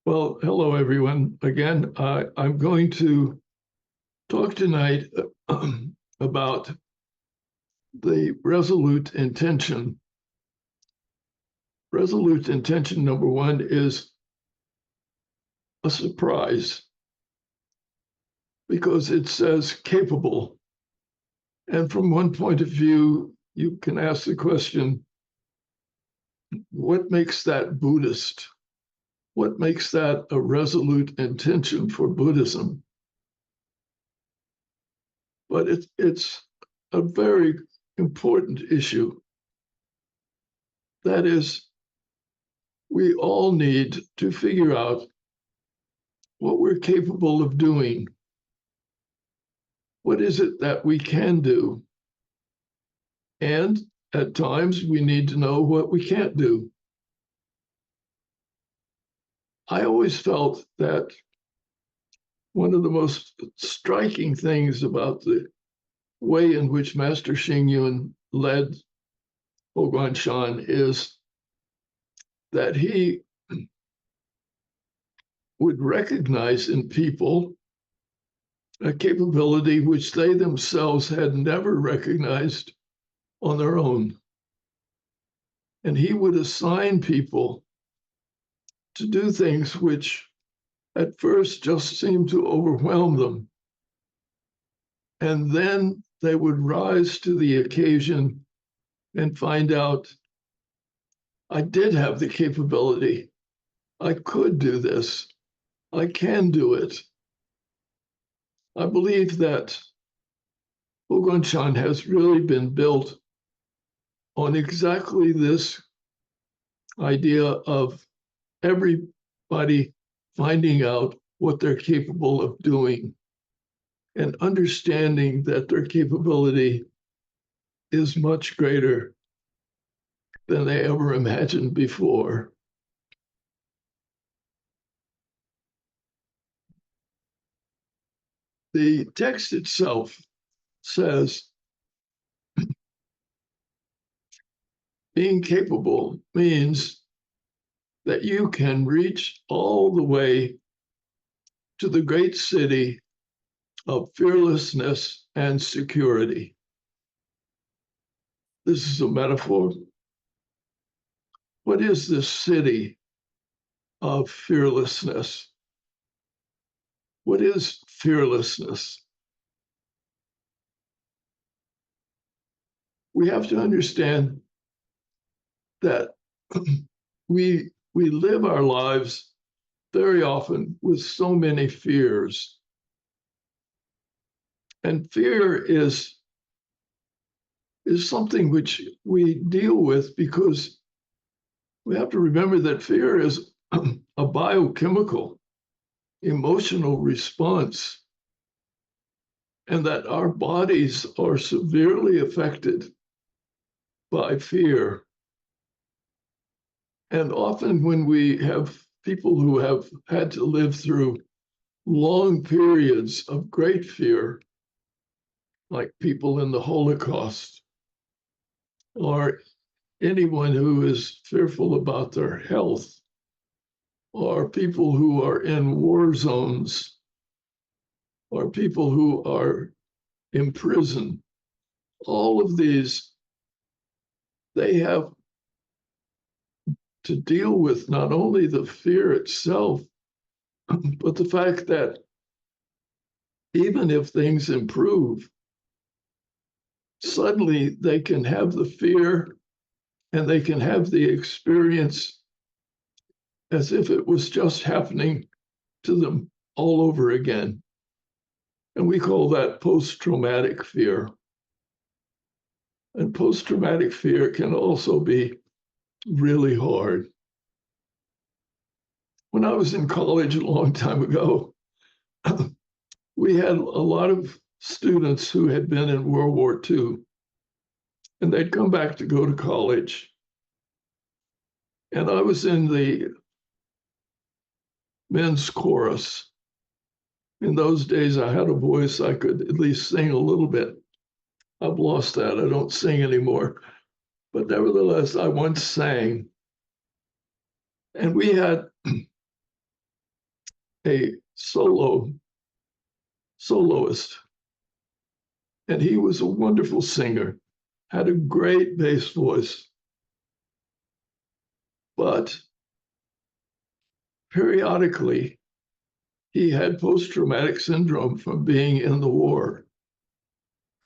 Well, hello, everyone. Again, I'm going to talk tonight about the resolute intention. Resolute intention number one is a surprise because it says capable. And from one point of view, you can ask the question, what makes that Buddhist? What makes that a resolute intention for Buddhism? But it's a very important issue. That is, we all need to figure out what we're capable of doing. What is it that we can do? And at times, we need to know what we can't do. I always felt that one of the most striking things about the way in which Master Xing Yun led Hoguan Shan is that he would recognize in people a capability which they themselves had never recognized on their own. And he would assign people to do things which at first just seemed to overwhelm them. And then they would rise to the occasion and find out, I did have the capability. I could do this. I can do it. I believe that Hoguan Shan has really been built on exactly this idea of everybody finding out what they're capable of doing and understanding that their capability is much greater than they ever imagined before. The text itself says, being capable means that you can reach all the way to the great city of fearlessness and security. This is a metaphor. What is this city of fearlessness? What is fearlessness? We have to understand that we live our lives very often with so many fears. And fear is something which we deal with because we have to remember that fear is a biochemical, emotional response, and that our bodies are severely affected by fear. And often when we have people who have had to live through long periods of great fear, like people in the Holocaust, or anyone who is fearful about their health, or people who are in war zones, or people who are in prison, all of these, they have to deal with not only the fear itself, but the fact that even if things improve, suddenly they can have the fear and they can have the experience as if it was just happening to them all over again. And we call that post-traumatic fear. And post-traumatic fear can also be really hard. When I was in college a long time ago, we had a lot of students who had been in World War II, and they'd come back to go to college. And I was in the men's chorus. In those days, I had a voice I could at least sing a little bit. I've lost that. I don't sing anymore. But nevertheless, I once sang. And we had a soloist, and he was a wonderful singer, had a great bass voice, but periodically he had post-traumatic syndrome from being in the war,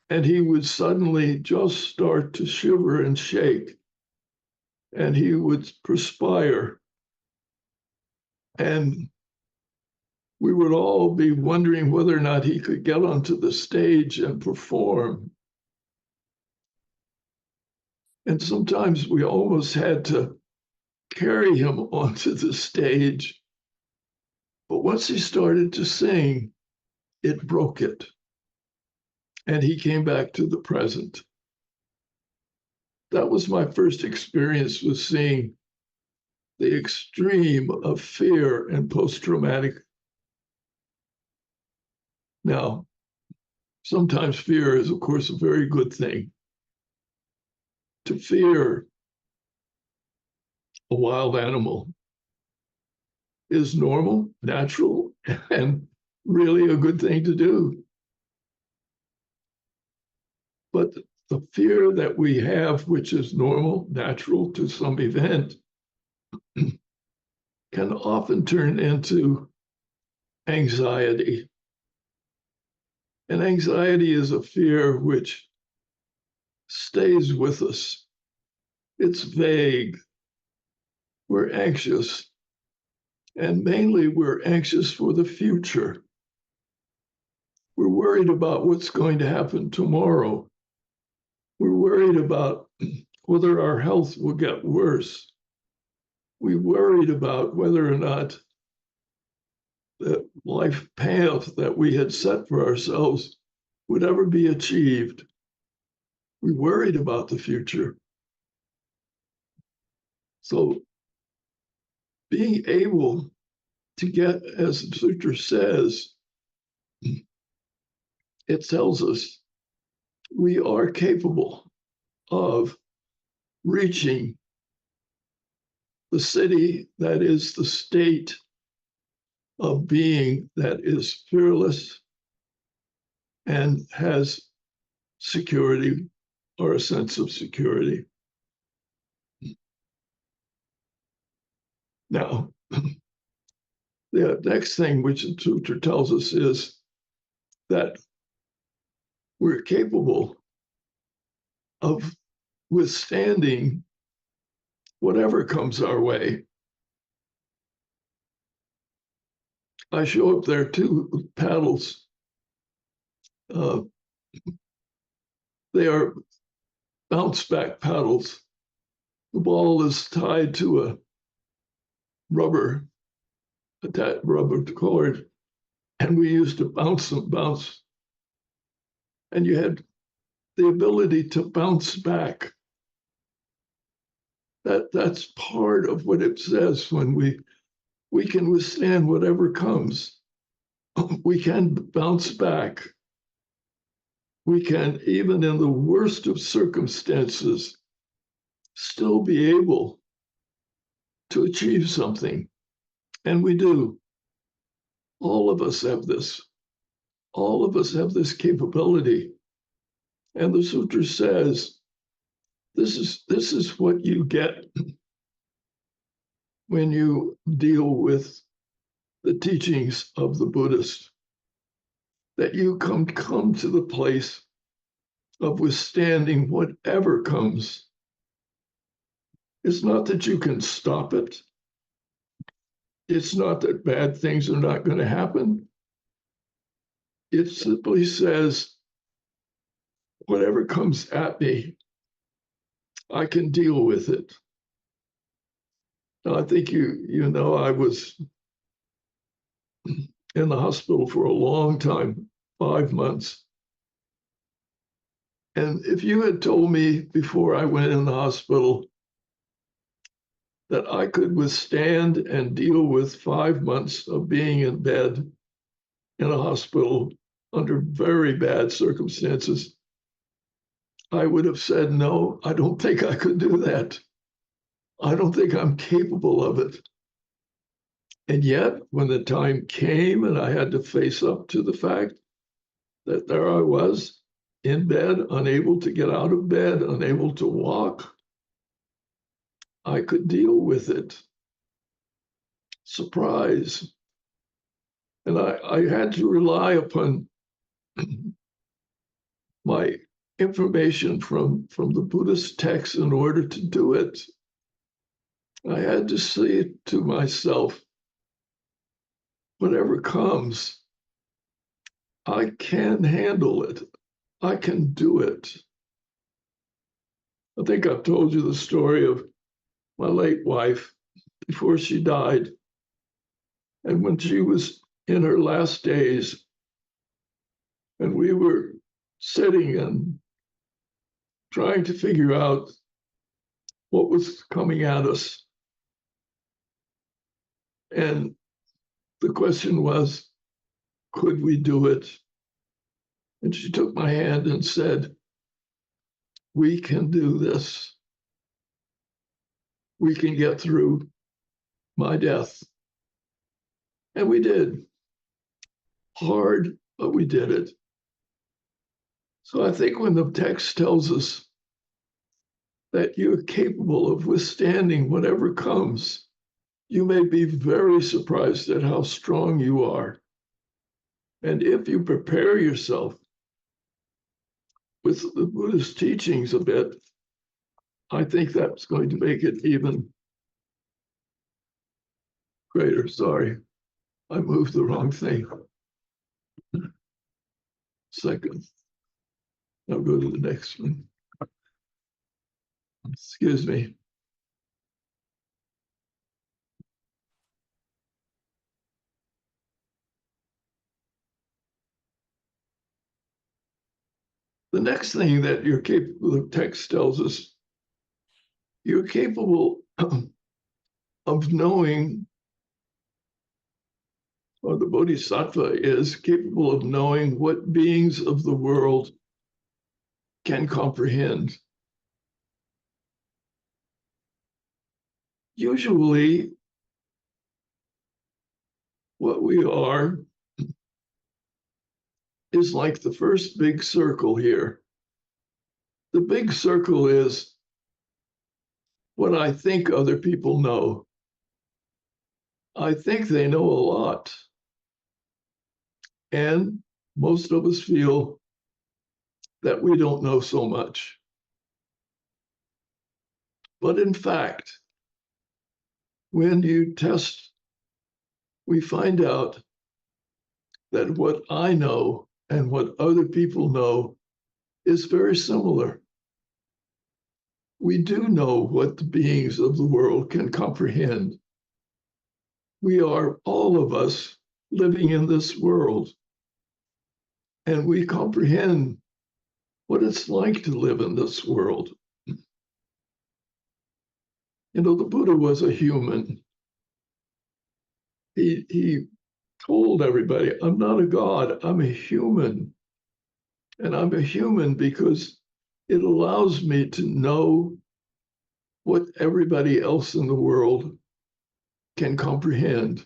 and he would suddenly just start to shiver and shake, and he would perspire, and we would all be wondering whether or not he could get onto the stage and perform. And sometimes we almost had to carry him onto the stage. But once he started to sing, it broke it. And he came back to the present. That was my first experience with seeing the extreme of fear and post-traumatic. Now, sometimes fear is, of course, a very good thing. To fear a wild animal is normal, natural, and really a good thing to do. But the fear that we have, which is normal, natural to some event, can often turn into anxiety. And anxiety is a fear which stays with us. It's vague. We're anxious. And mainly we're anxious for the future. We're worried about what's going to happen tomorrow. We're worried about whether our health will get worse. We worried about whether or not the life path that we had set for ourselves would ever be achieved. We worried about the future. So being able to get, as the sutra says, it tells us we are capable of reaching the city that is the state of being that is fearless and has security or a sense of security. Now, the next thing which the sutra tells us is that we're capable of withstanding whatever comes our way. I show up there two paddles. They are bounce back paddles. The ball is tied to a rubber cord, and we used to bounce. And you had the ability to bounce back. That's part of what it says when we can withstand whatever comes. We can bounce back. We can, even in the worst of circumstances, still be able to achieve something. And we do. All of us have this. All of us have this capability. And the sutra says, this is what you get when you deal with the teachings of the Buddhist, that you come to the place of withstanding whatever comes. It's not that you can stop it. It's not that bad things are not going to happen. It simply says, whatever comes at me, I can deal with it. Now, I think you know I was in the hospital for a long time, 5 months. And if you had told me before I went in the hospital that I could withstand and deal with 5 months of being in bed in a hospital under very bad circumstances, I would have said, no, I don't think I could do that. I don't think I'm capable of it. And yet, when the time came and I had to face up to the fact that there I was in bed, unable to get out of bed, unable to walk, I could deal with it. Surprise. And I had to rely upon my information from the Buddhist texts in order to do it. I had to say to myself, whatever comes, I can handle it. I can do it. I think I've told you the story of my late wife before she died. And when she was in her last days, and we were sitting and trying to figure out what was coming at us. And the question was, could we do it? And she took my hand and said, we can do this. We can get through my death. And we did. Hard, but we did it. So I think when the text tells us that you're capable of withstanding whatever comes, you may be very surprised at how strong you are. And if you prepare yourself with the Buddhist teachings a bit, I think that's going to make it even greater. Sorry, I moved the wrong thing. Second. I'll go to the next one. Excuse me. The next thing that you're capable of, text tells us, you're capable of knowing, or the Bodhisattva is capable of knowing what beings of the world can comprehend. Usually, what we are is like the first big circle here. The big circle is what I think other people know. I think they know a lot. And most of us feel that we don't know so much. But in fact, when you test, we find out that what I know and what other people know is very similar. We do know what the beings of the world can comprehend. We are, all of us, living in this world, and we comprehend what it's like to live in this world. You know, the Buddha was a human. He told everybody, I'm not a god, I'm a human. And I'm a human because it allows me to know what everybody else in the world can comprehend.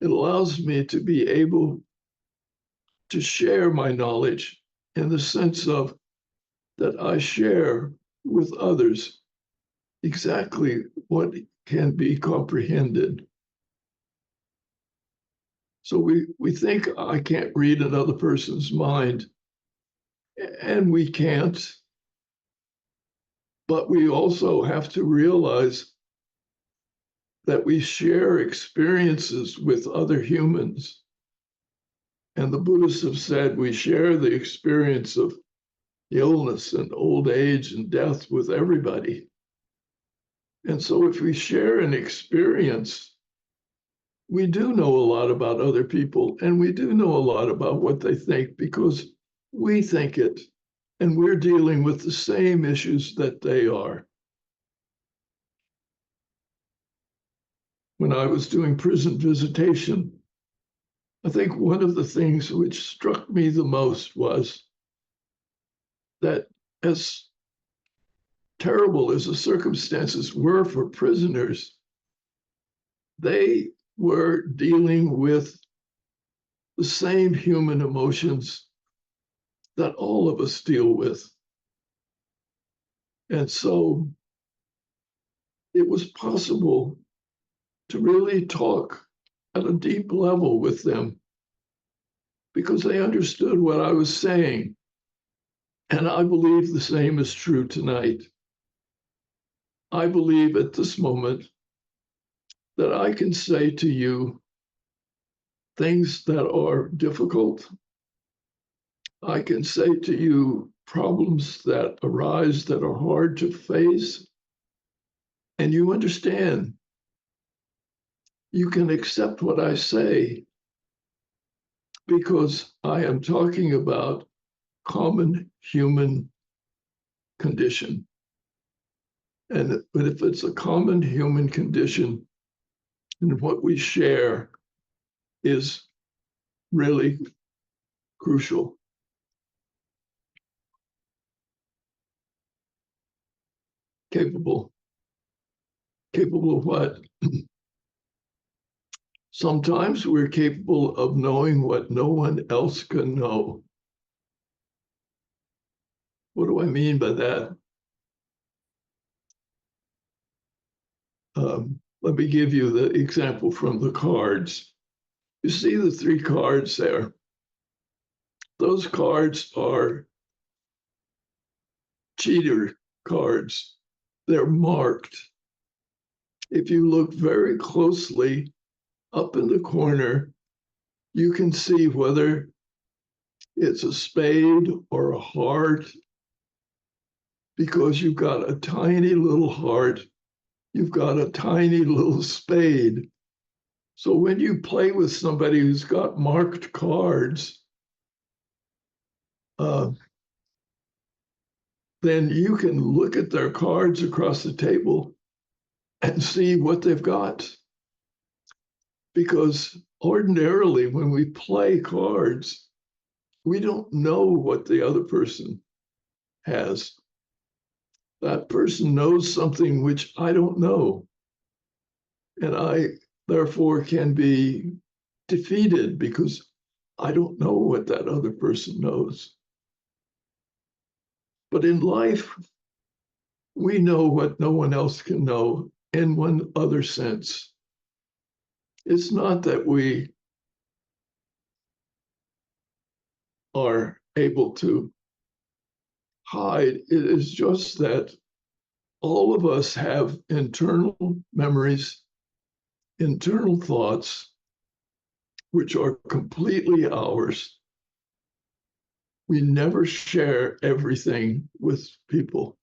It allows me to be able to share my knowledge in the sense of that I share with others exactly what can be comprehended. So we think I can't read another person's mind, and we can't. But we also have to realize that we share experiences with other humans. And the Buddhists have said we share the experience of illness and old age and death with everybody. And so if we share an experience, we do know a lot about other people, and we do know a lot about what they think because we think it, and we're dealing with the same issues that they are. When I was doing prison visitation, I think one of the things which struck me the most was that as terrible as the circumstances were for prisoners, they we're dealing with the same human emotions that all of us deal with. And so it was possible to really talk at a deep level with them because they understood what I was saying. And I believe the same is true tonight. I believe at this moment that I can say to you things that are difficult. I can say to you problems that arise that are hard to face. And you understand, you can accept what I say because I am talking about common human condition. But if it's a common human condition, then what we share is really crucial. Capable. Capable of what? Sometimes we're capable of knowing what no one else can know. What do I mean by that? Let me give you the example from the cards. You see the three cards there. Those cards are cheater cards. They're marked. If you look very closely up in the corner, you can see whether it's a spade or a heart, because you've got a tiny little heart, you've got a tiny little spade. So when you play with somebody who's got marked cards, then you can look at their cards across the table and see what they've got. Because ordinarily, when we play cards, we don't know what the other person has. That person knows something which I don't know. And I, therefore, can be defeated because I don't know what that other person knows. But in life, we know what no one else can know in one other sense. It's not that we are able to hide. It is just that all of us have internal memories, internal thoughts, which are completely ours. We never share everything with people.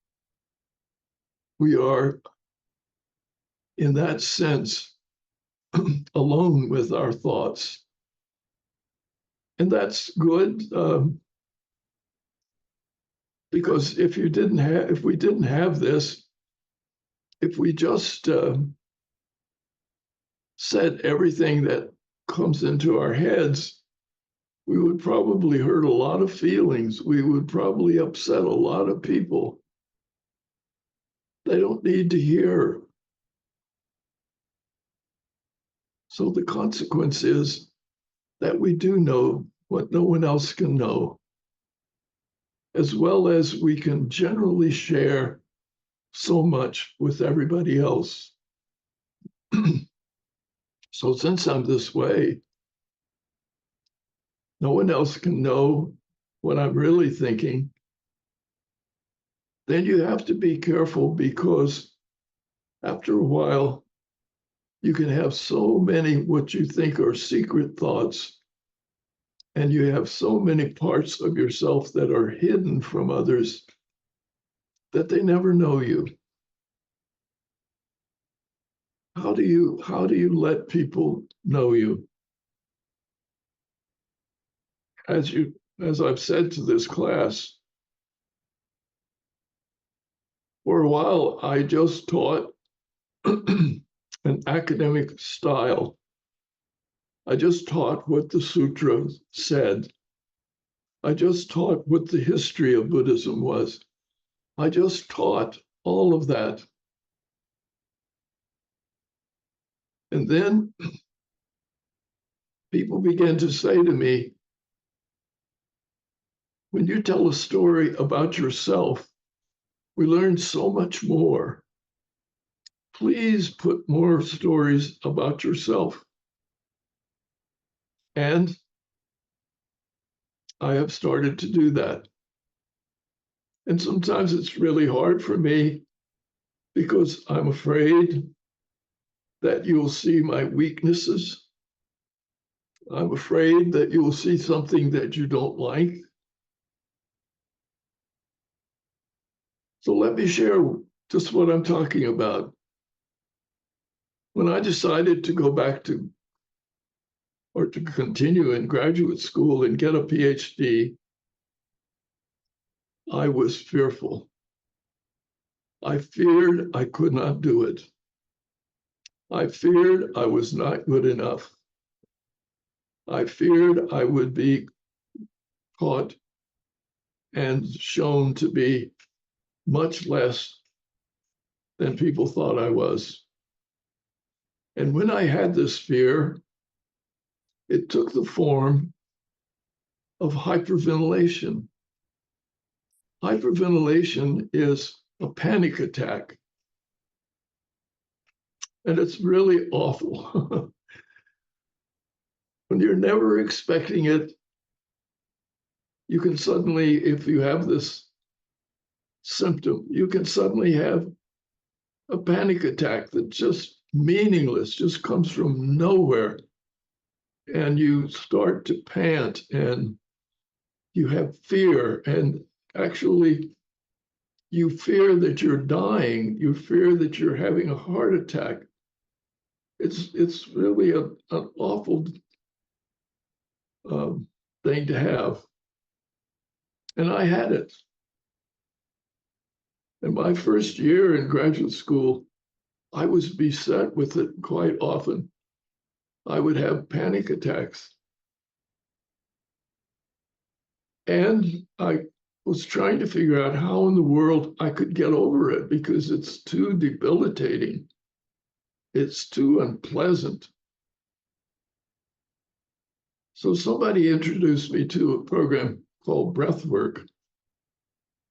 We are, in that sense, alone with our thoughts. And that's good, because if we didn't have this, if we just said everything that comes into our heads, we would probably hurt a lot of feelings. We would probably upset a lot of people. They don't need to hear. So the consequence is that we do know what no one else can know, as well as we can generally share so much with everybody else. So since I'm this way, no one else can know what I'm really thinking. Then you have to be careful, because after a while, you can have so many what you think are secret thoughts, and you have so many parts of yourself that are hidden from others that they never know you. How do you let people know you? As I've said to this class, for a while I just taught an academic style. I just taught what the sutra said. I just taught what the history of Buddhism was. I just taught all of that. And then people began to say to me, when you tell a story about yourself, we learn so much more. Please put more stories about yourself. And I have started to do that. And sometimes it's really hard for me because I'm afraid that you'll see my weaknesses. I'm afraid that you'll see something that you don't like. So let me share just what I'm talking about. When I decided to go back to or to continue in graduate school and get a PhD, I was fearful. I feared I could not do it. I feared I was not good enough. I feared I would be caught and shown to be much less than people thought I was. And when I had this fear, it took the form of hyperventilation. Hyperventilation is a panic attack, and it's really awful. When you're never expecting it, you can suddenly, if you have this symptom, you can suddenly have a panic attack that's just meaningless, just comes from nowhere. And you start to pant and you have fear. And actually, you fear that you're dying. You fear that you're having a heart attack. It's really an awful thing to have. And I had it. In my first year in graduate school, I was beset with it quite often. I would have panic attacks. And I was trying to figure out how in the world I could get over it because it's too debilitating. It's too unpleasant. So somebody introduced me to a program called breath work.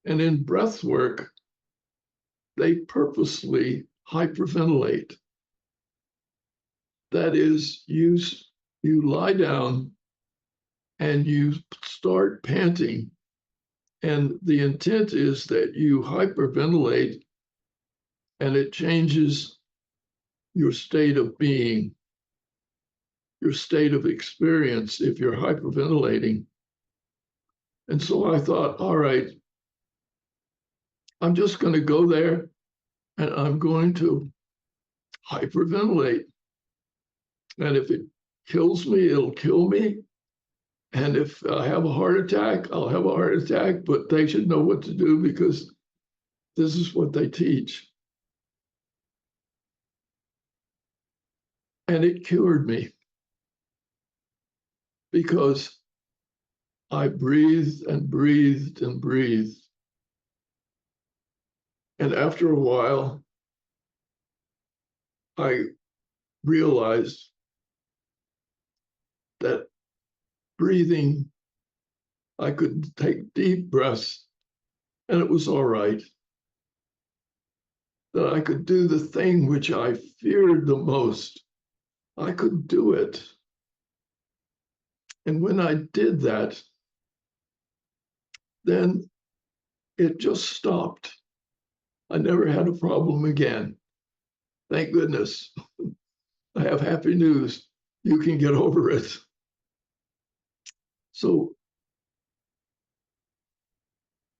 And in breath work, they purposely hyperventilate. That is, you lie down and you start panting. And the intent is that you hyperventilate and it changes your state of being, your state of experience if you're hyperventilating. And so I thought, all right, I'm just going to go there and I'm going to hyperventilate. And if it kills me, it'll kill me. And if I have a heart attack, I'll have a heart attack, but they should know what to do because this is what they teach. And it cured me because I breathed and breathed and breathed. And after a while, I realized that breathing, I could take deep breaths and it was all right. That I could do the thing which I feared the most. I could do it. And when I did that, then it just stopped. I never had a problem again. Thank goodness. I have happy news. You can get over it. So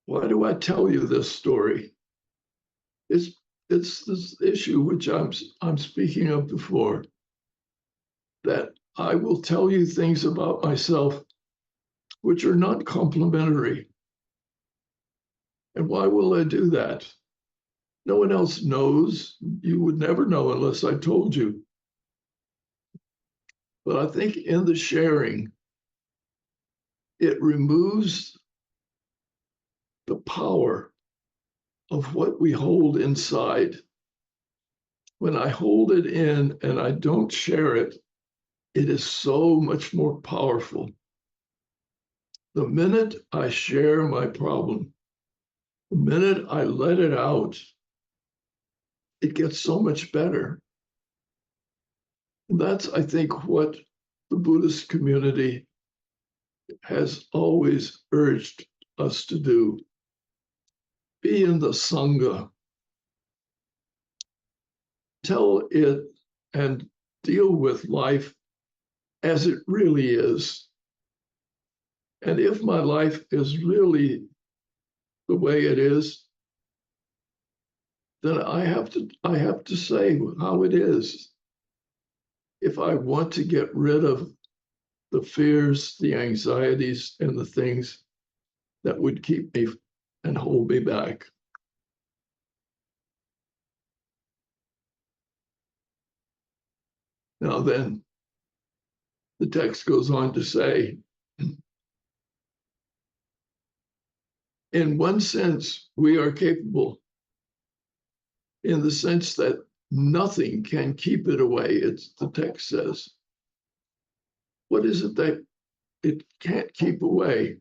why do I tell you this story? It's this issue which I'm speaking of before, that I will tell you things about myself which are not complimentary. And why will I do that? No one else knows. You would never know unless I told you. But I think in the sharing, it removes the power of what we hold inside. When I hold it in and I don't share it, it is so much more powerful. The minute I share my problem, the minute I let it out, it gets so much better. And that's, I think, what the Buddhist community has always urged us to do. Be in the Sangha. Tell it and deal with life as it really is. And if my life is really the way it is, then I have to say how it is. If I want to get rid of the fears, the anxieties, and the things that would keep me and hold me back. Now then, the text goes on to say, in one sense, we are capable, in the sense that nothing can keep it away, the text says. What is it that it can't keep away?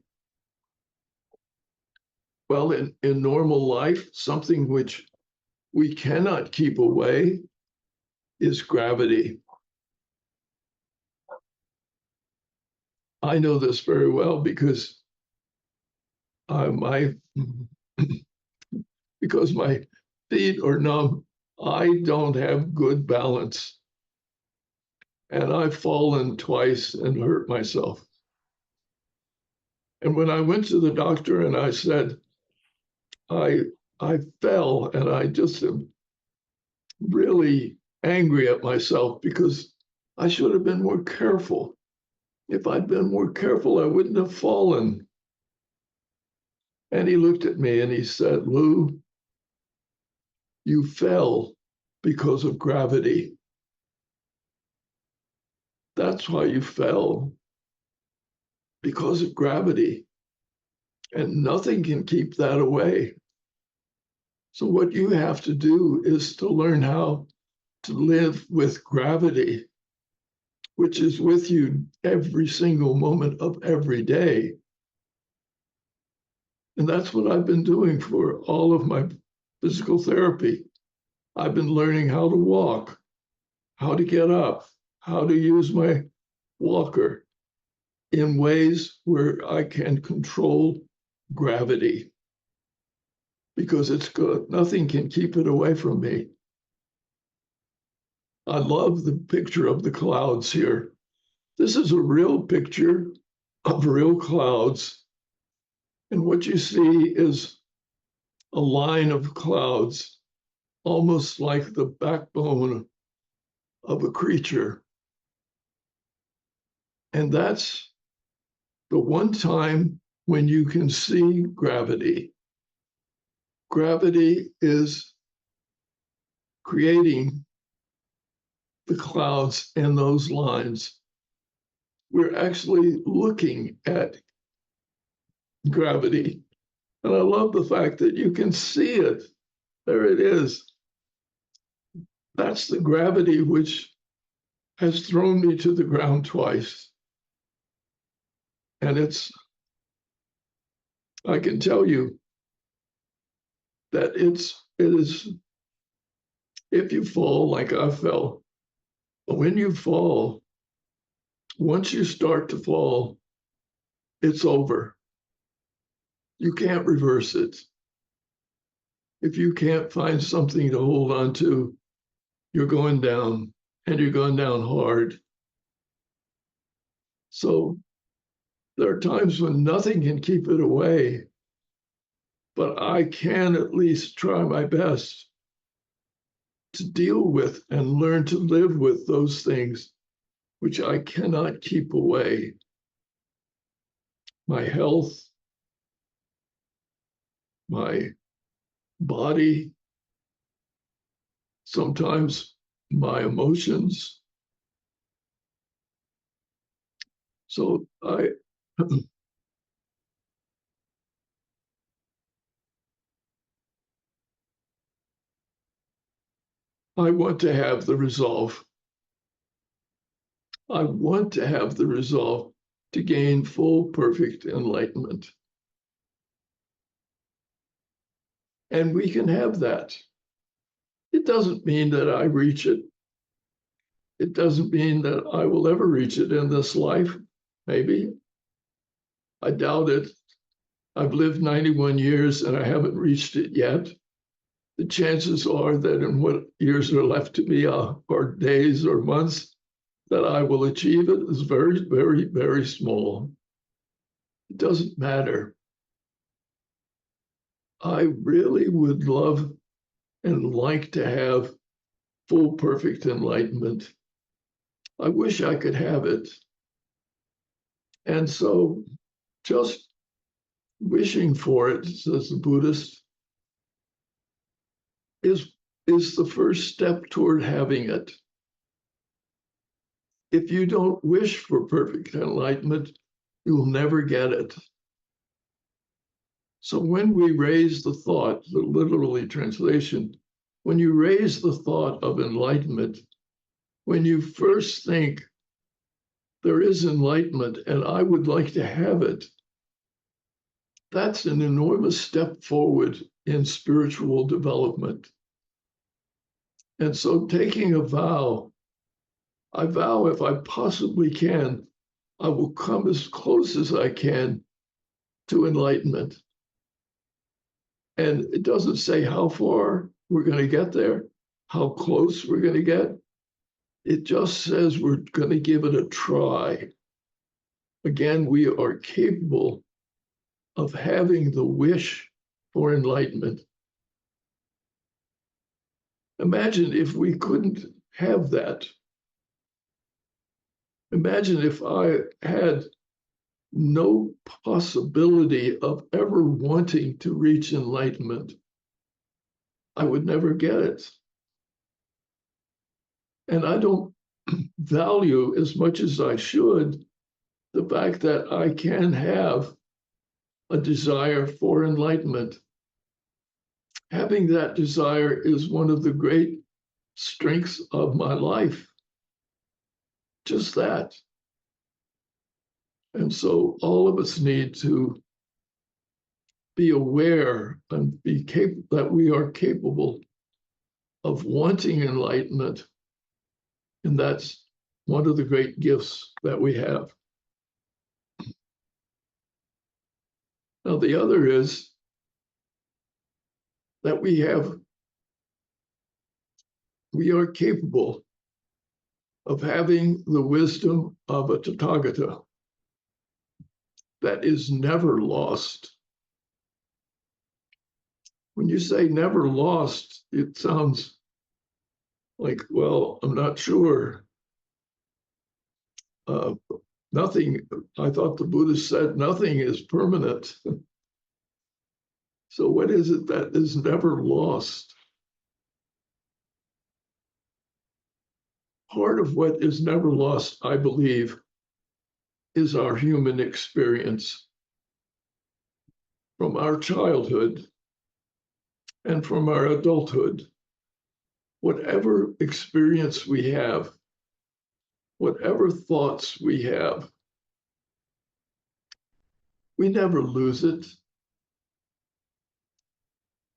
Well, in normal life, something which we cannot keep away is gravity. I know this very well because my because my feet are numb. I don't have good balance, and I've fallen twice and hurt myself. And when I went to the doctor and I said, I fell, and I just am really angry at myself because I should have been more careful. If I'd been more careful, I wouldn't have fallen. And he looked at me and he said, Lou, you fell because of gravity. That's why you fell, because of gravity. And nothing can keep that away. So what you have to do is to learn how to live with gravity, which is with you every single moment of every day. And that's what I've been doing for all of my physical therapy. I've been learning how to walk, how to get up, how to use my walker in ways where I can control gravity, because it's good. Nothing can keep it away from me. I love the picture of the clouds here. This is a real picture of real clouds. And what you see is a line of clouds, almost like the backbone of a creature. And that's the one time when you can see gravity. Gravity is creating the clouds and those lines. We're actually looking at gravity. And I love the fact that you can see it. There it is. That's the gravity which has thrown me to the ground twice. And I can tell you that it is, if you fall like I fell, when you fall, once you start to fall, it's over. You can't reverse it. If you can't find something to hold on to, you're going down, and you're going down hard. So there are times when nothing can keep it away, but I can at least try my best to deal with and learn to live with those things which I cannot keep away. My health, my body, sometimes my emotions. So I want to have the resolve. I want to have the resolve to gain full, perfect enlightenment. And we can have that. It doesn't mean that I reach it. It doesn't mean that I will ever reach it in this life. Maybe. I doubt it. I've lived 91 years and I haven't reached it yet. The chances are that in what years are left to me, or days or months, that I will achieve it is very, very, very small. It doesn't matter. I really would love and like to have full, perfect enlightenment. I wish I could have it. And so just wishing for it, says the Buddhist, is the first step toward having it. If you don't wish for perfect enlightenment, you will never get it. So when we raise the thought, the literally translation, when you raise the thought of enlightenment, when you first think there is enlightenment and I would like to have it, that's an enormous step forward in spiritual development. And so taking a vow, I vow if I possibly can, I will come as close as I can to enlightenment. And it doesn't say how far we're going to get there, how close we're going to get. It just says we're going to give it a try. Again, we are capable of having the wish for enlightenment. Imagine if we couldn't have that. Imagine if I had no possibility of ever wanting to reach enlightenment. I would never get it. And I don't value as much as I should the fact that I can have a desire for enlightenment. Having that desire is one of the great strengths of my life. Just that. And so all of us need to be aware and be capable that we are capable of wanting enlightenment. And that's one of the great gifts that we have. Now, the other is that we are capable of having the wisdom of a Tathagata that is never lost. When you say never lost, it sounds like, well, I'm not sure. Nothing, I thought the Buddha said nothing is permanent. So what is it that is never lost? Part of what is never lost, I believe, is our human experience from our childhood and from our adulthood. Whatever experience we have, whatever thoughts we have, we never lose it.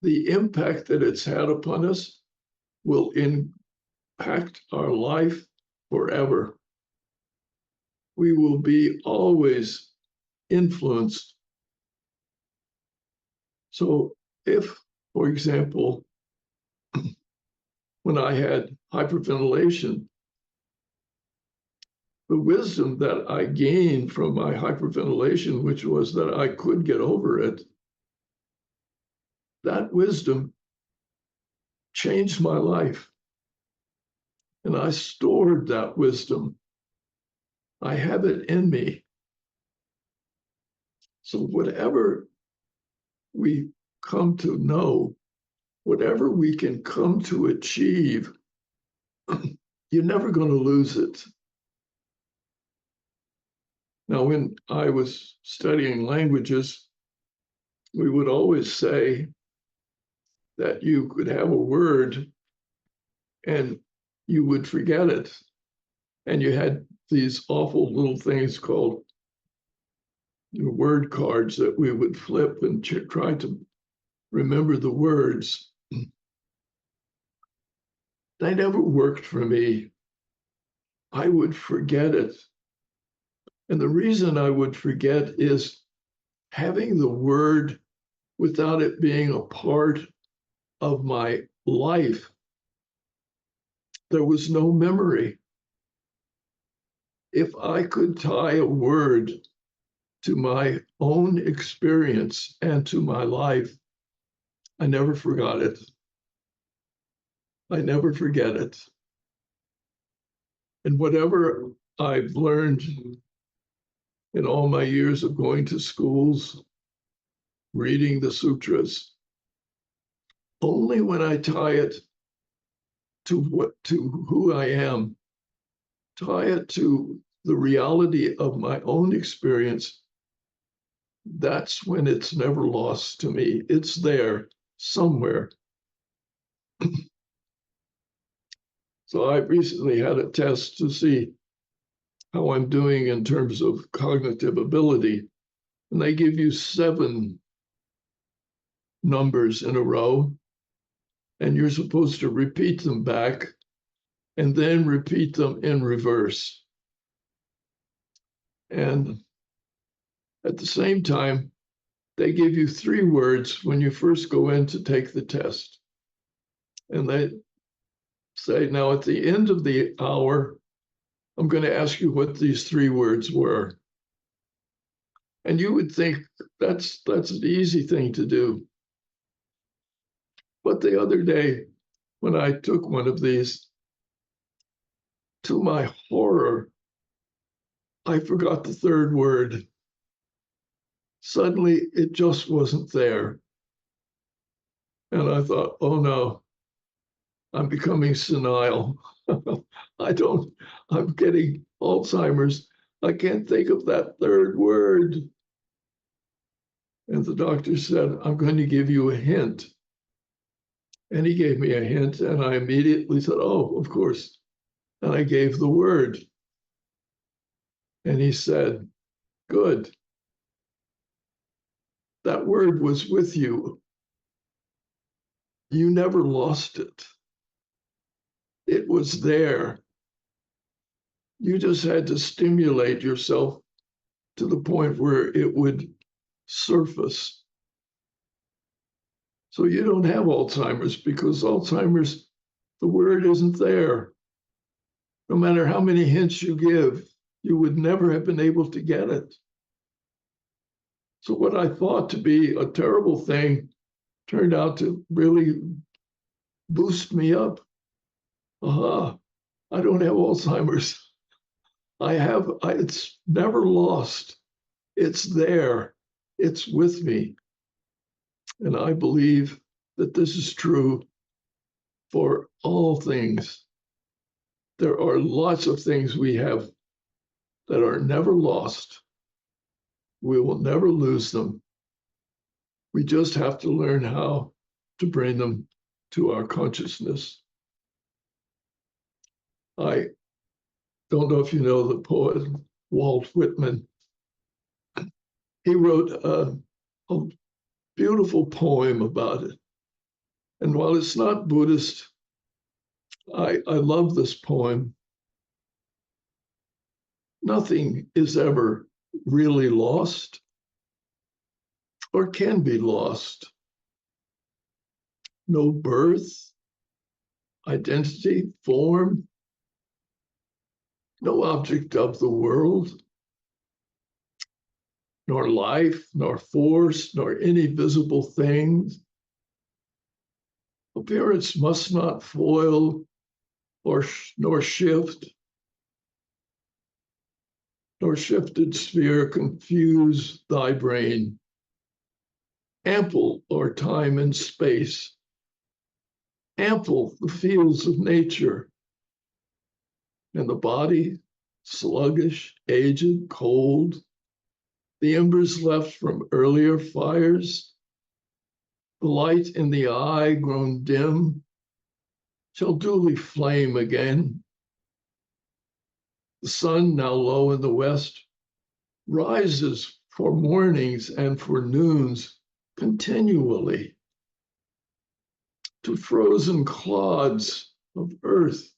The impact that it's had upon us will impact our life forever. We will be always influenced. So if, for example, when I had hyperventilation, the wisdom that I gained from my hyperventilation, which was that I could get over it, that wisdom changed my life. And I stored that wisdom. I have it in me. So whatever we come to know, whatever we can come to achieve, you're never going to lose it. Now, when I was studying languages, we would always say that you could have a word and you would forget it. And you had these awful little things called word cards that we would flip and try to remember the words. They never worked for me. I would forget it. And the reason I would forget is having the word without it being a part of my life. There was no memory. If I could tie a word to my own experience and to my life, I never forgot it. I never forget it. And whatever I've learned in all my years of going to schools, reading the sutras, only when I tie it to who I am, tie it to the reality of my own experience, that's when it's never lost to me. It's there somewhere. So I recently had a test to see how I'm doing in terms of cognitive ability. And they give you 7 numbers in a row, and you're supposed to repeat them back and then repeat them in reverse. And at the same time, they give you 3 words when you first go in to take the test. And they say, now at the end of the hour, I'm going to ask you what these 3 words were. And you would think that's an easy thing to do. But the other day, when I took one of these, to my horror, I forgot the 3rd word. Suddenly, it just wasn't there. And I thought, oh no, I'm becoming senile. I'm getting Alzheimer's. I can't think of that 3rd word. And the doctor said, I'm going to give you a hint. And he gave me a hint, and I immediately said, oh, of course. And I gave the word. And he said, good. That word was with you. You never lost it. It was there. You just had to stimulate yourself to the point where it would surface. So you don't have Alzheimer's because Alzheimer's, the word isn't there. No matter how many hints you give, you would never have been able to get it. So what I thought to be a terrible thing turned out to really boost me up. Aha, I don't have Alzheimer's. It's never lost. It's there. It's with me. And I believe that this is true for all things. There are lots of things we have that are never lost. We will never lose them. We just have to learn how to bring them to our consciousness. I don't know if you know the poet Walt Whitman. He wrote a beautiful poem about it. And while it's not Buddhist, I love this poem. Nothing is ever really lost or can be lost. No birth, identity, form, no object of the world, nor life, nor force, nor any visible things. Appearance must not foil nor shift, nor shifted sphere confuse thy brain. Ample are time and space, ample the fields of nature, and the body, sluggish, aged, cold, the embers left from earlier fires, the light in the eye grown dim, shall duly flame again. The sun, now low in the west, rises for mornings and for noons continually to frozen clods of earth.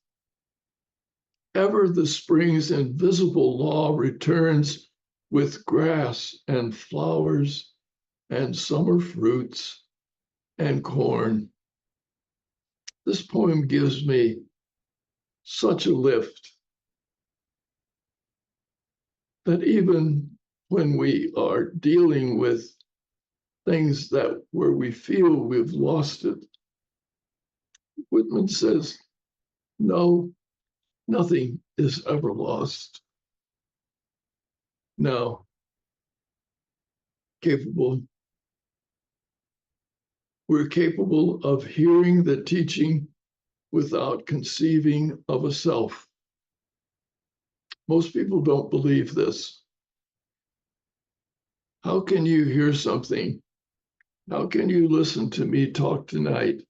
Ever the spring's invisible law returns with grass and flowers and summer fruits and corn. This poem gives me such a lift that even when we are dealing with things that where we feel we've lost it, Whitman says, no, nothing is ever lost. Now, we're capable of hearing the teaching without conceiving of a self. Most people don't believe this. How can you hear something? How can you listen to me talk tonight?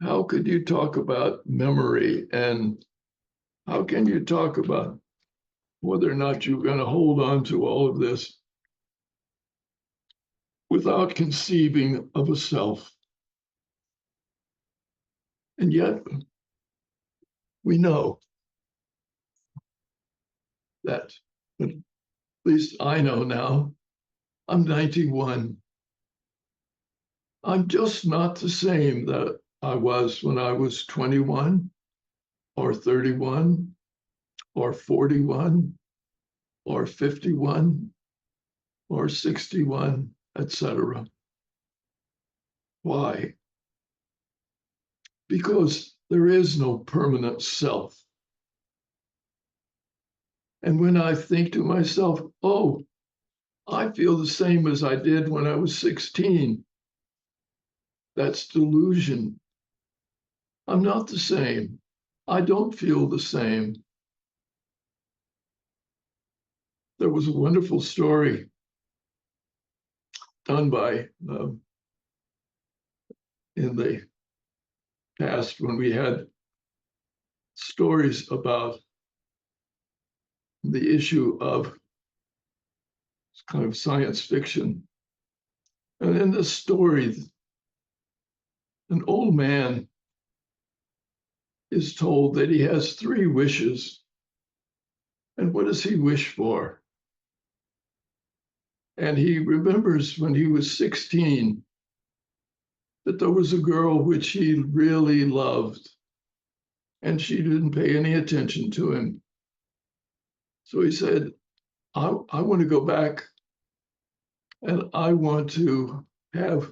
How could you talk about memory? And how can you talk about whether or not you're going to hold on to all of this without conceiving of a self? And yet, we know that, at least I know now, I'm 91. I'm just not the same that I was when I was 21 or 31 or 41 or 51 or 61, etc. Why? Because there is no permanent self. And when I think to myself, oh, I feel the same as I did when I was 16, that's delusion. I'm not the same. I don't feel the same. There was a wonderful story done by, in the past when we had stories about the issue of kind of science fiction. And in this story, an old man is told that he has 3 wishes. And what does he wish for? And he remembers when he was 16 that there was a girl which he really loved, and she didn't pay any attention to him. So he said, I want to go back and I want to have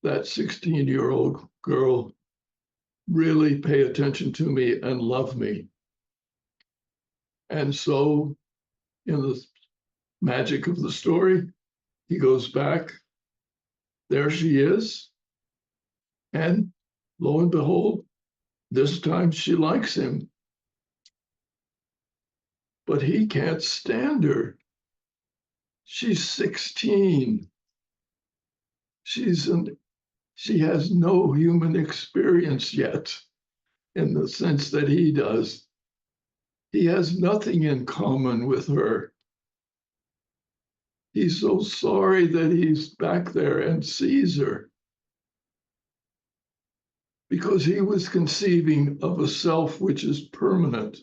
that 16-year-old girl really pay attention to me and love me. And so, in the magic of the story, he goes back. There she is. And lo and behold, this time she likes him. But he can't stand her. She's 16. She has no human experience yet in the sense that he does. He has nothing in common with her. He's so sorry that he's back there and sees her because he was conceiving of a self which is permanent,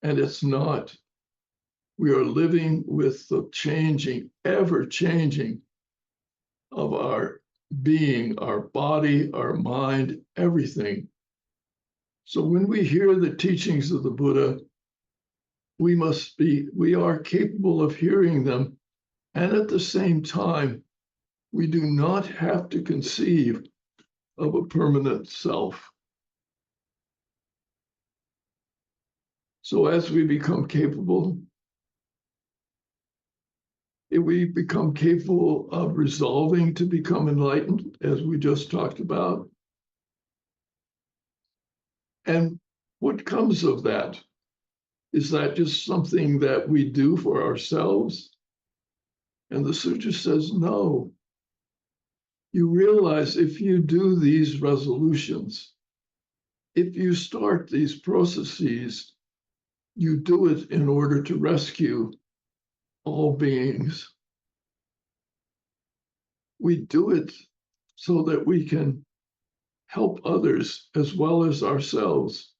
and it's not. We are living with the changing, ever changing of our being, our body, our mind, everything. So when we hear the teachings of the Buddha, we are capable of hearing them. And at the same time, we do not have to conceive of a permanent self. So as we become capable, if we become capable of resolving to become enlightened, as we just talked about, and what comes of that? Is that just something that we do for ourselves? And the sutra says, no. You realize if you do these resolutions, if you start these processes, you do it in order to rescue all beings. We do it so that we can help others as well as ourselves.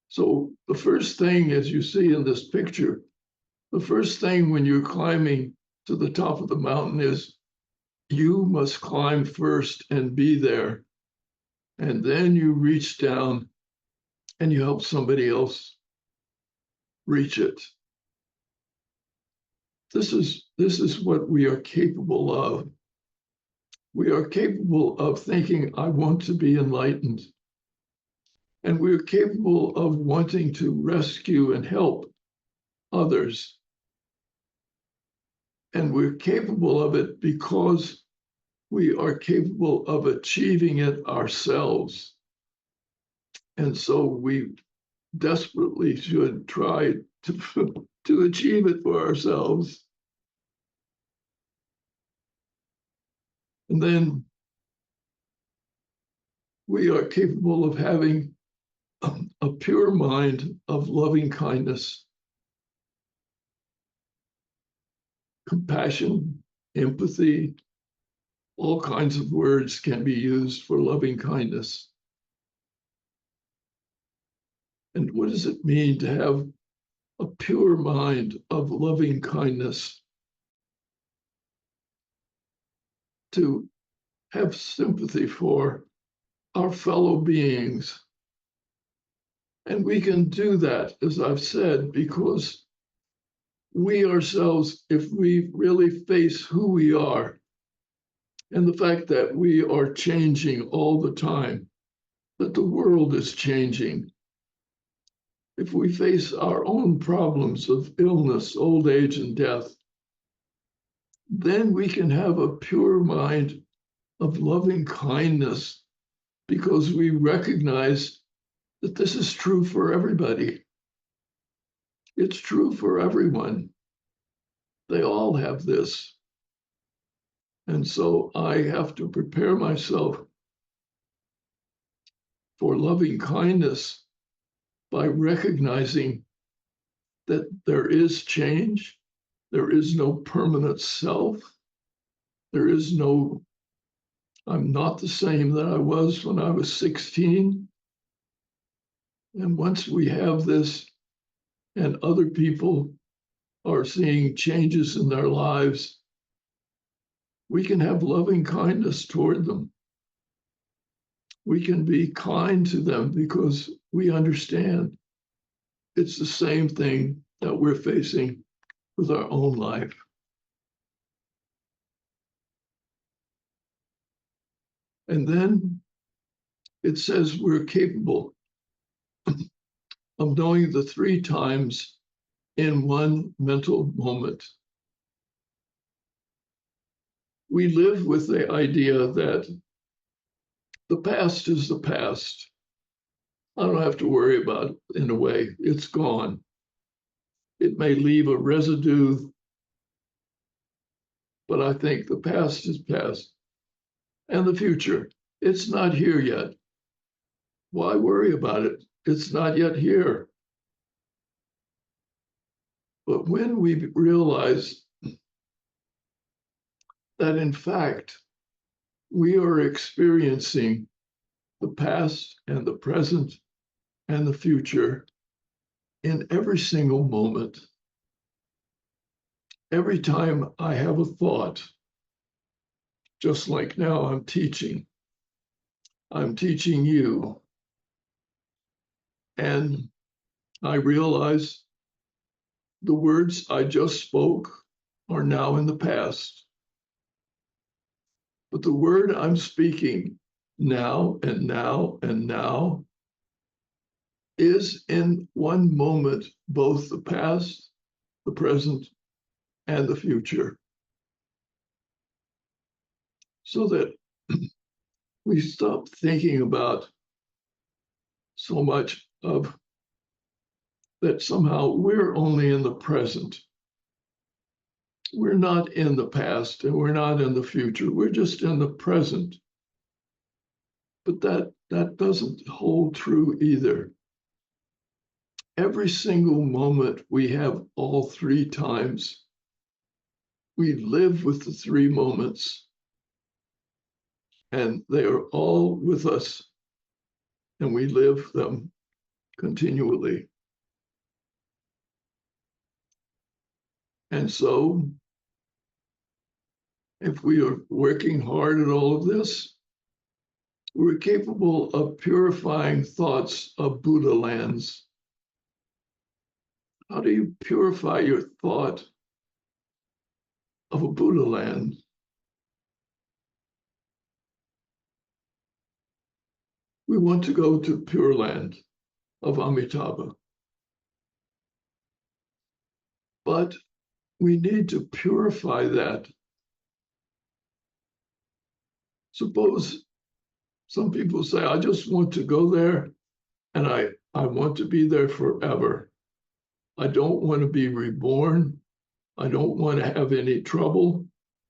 So the first thing, as you see in this picture, the first thing when you're climbing to the top of the mountain is you must climb first and be there. And then you reach down and you help somebody else reach it. This is what we are capable of. We are capable of thinking, I want to be enlightened. And we're capable of wanting to rescue and help others. And we're capable of it because we are capable of achieving it ourselves. And so we desperately should try to achieve it for ourselves. And then we are capable of having a pure mind of loving kindness, compassion, empathy, all kinds of words can be used for loving kindness. And what does it mean to have a pure mind of loving kindness? To have sympathy for our fellow beings. And we can do that, as I've said, because we ourselves, if we really face who we are and the fact that we are changing all the time, that the world is changing, if we face our own problems of illness, old age, and death, then we can have a pure mind of loving kindness because we recognize that this is true for everybody. It's true for everyone. They all have this. And so I have to prepare myself for loving kindness by recognizing that there is change. There is no permanent self. There is no, I'm not the same that I was when I was 16. And once we have this and other people are seeing changes in their lives, we can have loving kindness toward them. We can be kind to them because we understand it's the same thing that we're facing with our own life. And then it says we're capable of knowing the 3 times in one mental moment. We live with the idea that the past is the past. I don't have to worry about it in a way. It's gone. It may leave a residue, but I think the past is past. And the future, it's not here yet. Why worry about it? It's not yet here. But when we realize that in fact, we are experiencing the past and the present and the future in every single moment. Every time I have a thought, just like now I'm teaching you, and I realize the words I just spoke are now in the past. But the word I'm speaking now and now and now is in one moment both the past, the present, and the future. So that we stop thinking about so much of that somehow we're only in the present. We're not in the past and we're not in the future. We're just in the present. But that doesn't hold true either. Every single moment we have all three times. We live with the three moments, and they are all with us, and we live them continually. And so, if we are working hard at all of this, we're capable of purifying thoughts of Buddha lands. How do you purify your thought of a Buddha land? We want to go to Pure Land of Amitabha. But we need to purify that. Suppose some people say, I just want to go there and I want to be there forever. I don't want to be reborn. I don't want to have any trouble.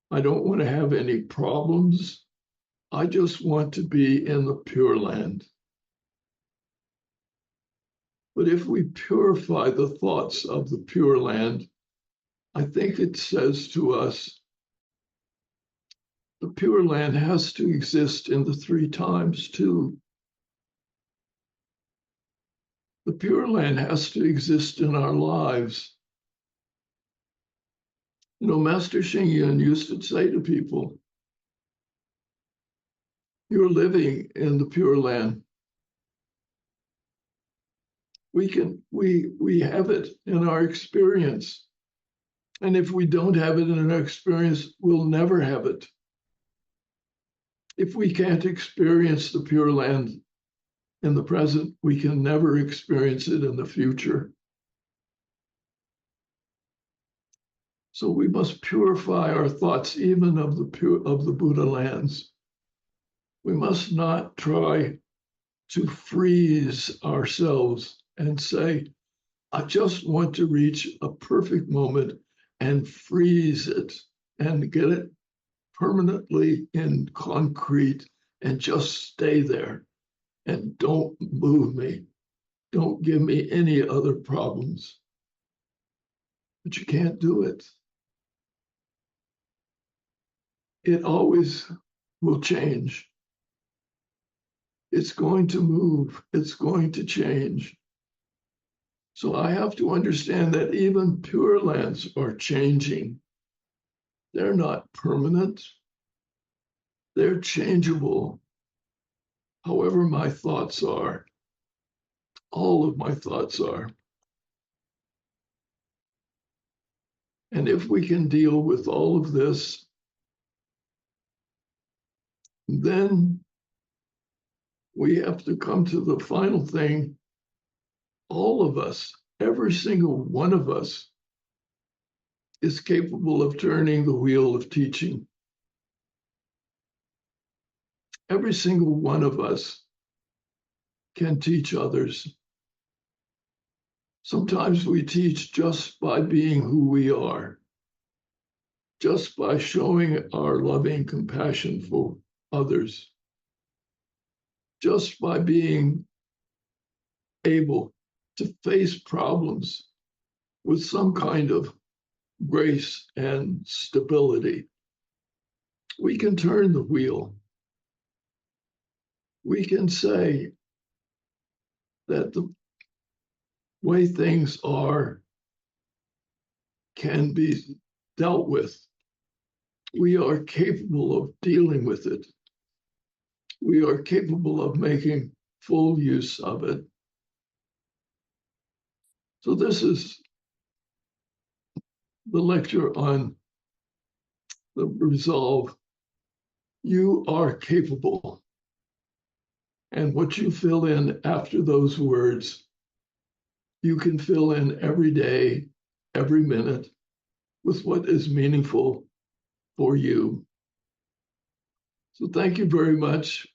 I don't want to have any problems. I just want to be in the Pure Land. But if we purify the thoughts of the Pure Land, I think it says to us, the Pure Land has to exist in the three times too. The Pure Land has to exist in our lives. You know, Master Xing Yun used to say to people, you're living in the Pure Land. We have it in our experience. And if we don't have it in our experience, we'll never have it. If we can't experience the Pure Land in the present, we can never experience it in the future. So we must purify our thoughts even of the Buddha lands. We must not try to freeze ourselves and say, I just want to reach a perfect moment and freeze it and get it permanently in concrete and just stay there and don't move me. Don't give me any other problems. But you can't do it. It always will change. It's going to move. It's going to change. So I have to understand that even Pure Lands are changing. They're not permanent. They're changeable. However my thoughts are, all of my thoughts are. And if we can deal with all of this, then we have to come to the final thing. All of us, every single one of us, is capable of turning the wheel of teaching. Every single one of us can teach others. Sometimes we teach just by being who we are, just by showing our loving compassion for others, just by being able to face problems with some kind of grace and stability. We can turn the wheel. We can say that the way things are can be dealt with. We are capable of dealing with it. We are capable of making full use of it. So this is the lecture on the resolve. You are capable. And what you fill in after those words, you can fill in every day, every minute, with what is meaningful for you. So thank you very much.